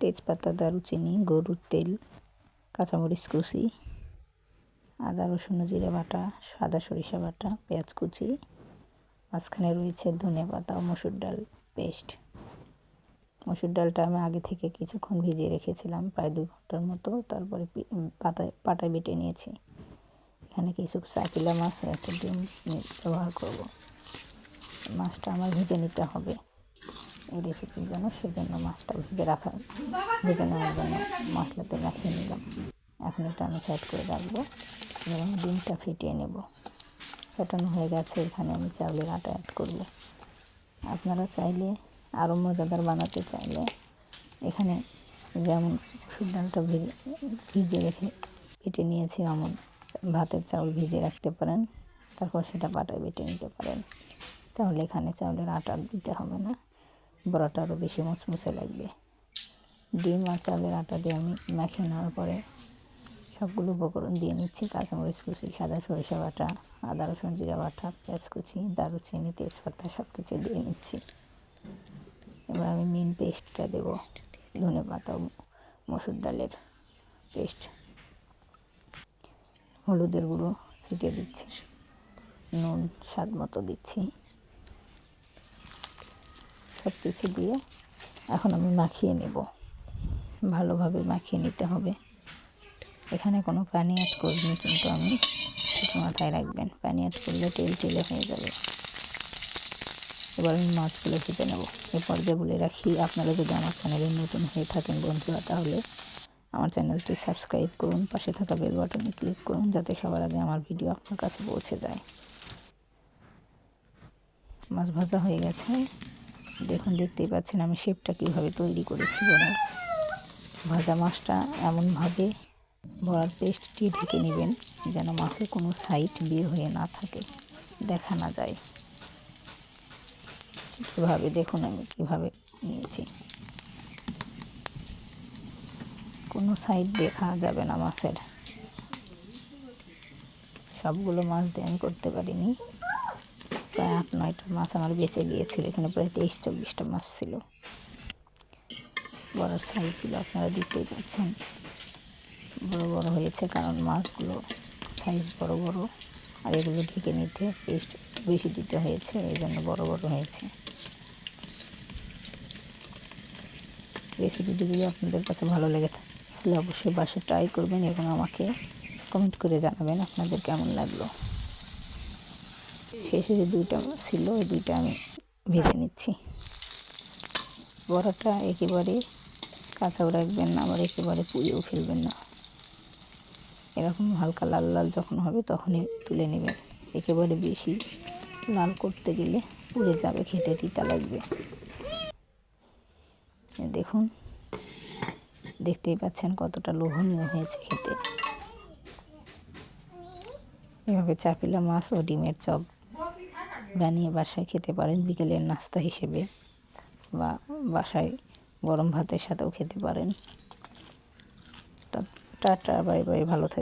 তেজপাতা, দারুচিনি, গরুর তেল, কাঁচামরিচ কুচি, আদা রসুন জিরে বাটা, সাদা সরিষা বাটা, পেঁয়াজ কুচি, মাঝখানে রয়েছে ধনেপাতা ও মসুর ডাল পেস্ট। মসুর ডালটা আমি আগে থেকে কিছুক্ষণ ভিজিয়ে রেখেছিলাম, প্রায় 2 ঘন্টার মতো। তারপরে পাটায় বেটে নিয়েছি। এখানে কিছু চাপিলা মাছ ও একটা ডিম ব্যবহার করব। মাছটা আমার ভেজে নিতে হবে এই রেসিপির জন্য, সেজন্য মাছটা ভেজে নেওয়ার জন্য মশলাতে মাখিয়ে নিলাম। এখন এটা আমি সাইড করে রাখবো এবং ডিমটা ফেটিয়ে নেব। ফেটানো হয়ে গেছে, এখানে আমি চাউলের আটা অ্যাড করব। আপনারা চাইলে আরও মজাদার বানাতে চাইলে এখানে যেমন মসুর ডালটা ভিজে রেখে বেটে নিয়েছি, এমন ভাতের চাউল ভিজিয়ে রাখতে পারেন, তারপর সেটা পাটায় বেটে নিতে পারেন। তাহলে এখানে চাউলের আটা দিতে হবে না, বড়াটা আরও বেশি মুচমুচে লাগবে। ডিম আর চাউলের আটা দিয়ে আমি মাখিয়ে নেওয়ার পরে সবগুলো উপকরণ দিয়ে নিচ্ছি। কাঁচামরিচ কুচি, সাদা সরিষা বাটা, আদা রসুন জিরা বাটা, পেঁয়াজ কুচি, দারুচিনি, তেজপাতা সব কিছু দিয়ে নিচ্ছি। এবার আমি মেন পেস্টটা দেব, ধনেপাতা ও মসুর ডালের পেস্ট। হলুদের গুঁড়ো ছিটিয়ে দিচ্ছি, নুন স্বাদ মতো দিচ্ছি। সব কিছু দিয়ে এখন আমি মাখিয়ে নেব, ভালোভাবে মাখিয়ে নিতে হবে। এখানে কোনো পানি অ্যাড করিনি, কিন্তু আমি সেটা মাথায় রাখবেন, পানি অ্যাড করলে তেলে হয়ে যাবে। এবার আমি মাছগুলো ভেজে নেব। এ পর্যায়ে বলে রাখি, আপনারা যদি আমার চ্যানেলে নতুন হয়ে থাকেন বন্ধুরা, তাহলে আমার চ্যানেলটি সাবস্ক্রাইব করুন, পাশে থাকা বেল বাটনে ক্লিক করুন, যাতে সবার আগে আমার ভিডিও আপনার কাছে পৌঁছে যায়। মাছ ভাজা হয়ে গেছে, দেখুন, দেখতেই পাচ্ছেন আমি শেপটা কীভাবে তৈরি করেছি বড়ার। ভাজা মাছটা এমনভাবে বড়ার পেস্টটি ঢেকে নেবেন যেন মাছের কোনো সাইড বের হয়ে না থাকে, দেখা না যায়। এভাবে দেখুন আমি কীভাবে নিয়েছি, কোনো সাইড দেখা যাবে না মাছের। সবগুলো মাছ দিয়ে আমি করতে পারিনি, প্রায় 8-9টা মাছ আমার বেঁচে গিয়েছিল। এখানে প্রায় 23-24টা মাছ ছিল। বড়ার সাইজগুলো আপনারা দেখতেই পাচ্ছেন, বড় বড় হয়েছে, কারণ মাছগুলো সাইজ বড় বড়, আর এগুলো ঢেকে নিতে পেস্ট বেশি দিতে হয়েছে, এই জন্য বড় বড় হয়েছে। রেসিপিটি যদি আপনাদের কাছে ভালো লেগে থাকে তাহলে অবশ্যই বাসায় ট্রাই করবেন এবং আমাকে কমেন্ট করে জানাবেন আপনাদের কেমন লাগলো। শেষে যে 2টা ছিল, ওই 2টা আমি ভেজে নিচ্ছি। বড়াটা একেবারে কাঁচাও রাখবেন না, আবার একেবারে পুড়িয়েও ফেলবেন না। এরকম হালকা লাল লাল যখন হবে তখনই তুলে নেবেন। একেবারে বেশি লাল করতে গেলে পুড়ে যাবে, খেতে তিতা লাগবে। দেখুন, দেখতেই পাচ্ছেন কতটা লোভনীয় হয়েছে খেতে। এভাবে চাপিলা মাছ ও ডিমের চপ বানিয়ে বাসায় খেতে পারেন বিকেলের নাস্তা হিসেবে, বা বাসায় গরম ভাতের সাথেও খেতে পারেন। টাটা, বাই বাই, ভালো থাকবেন।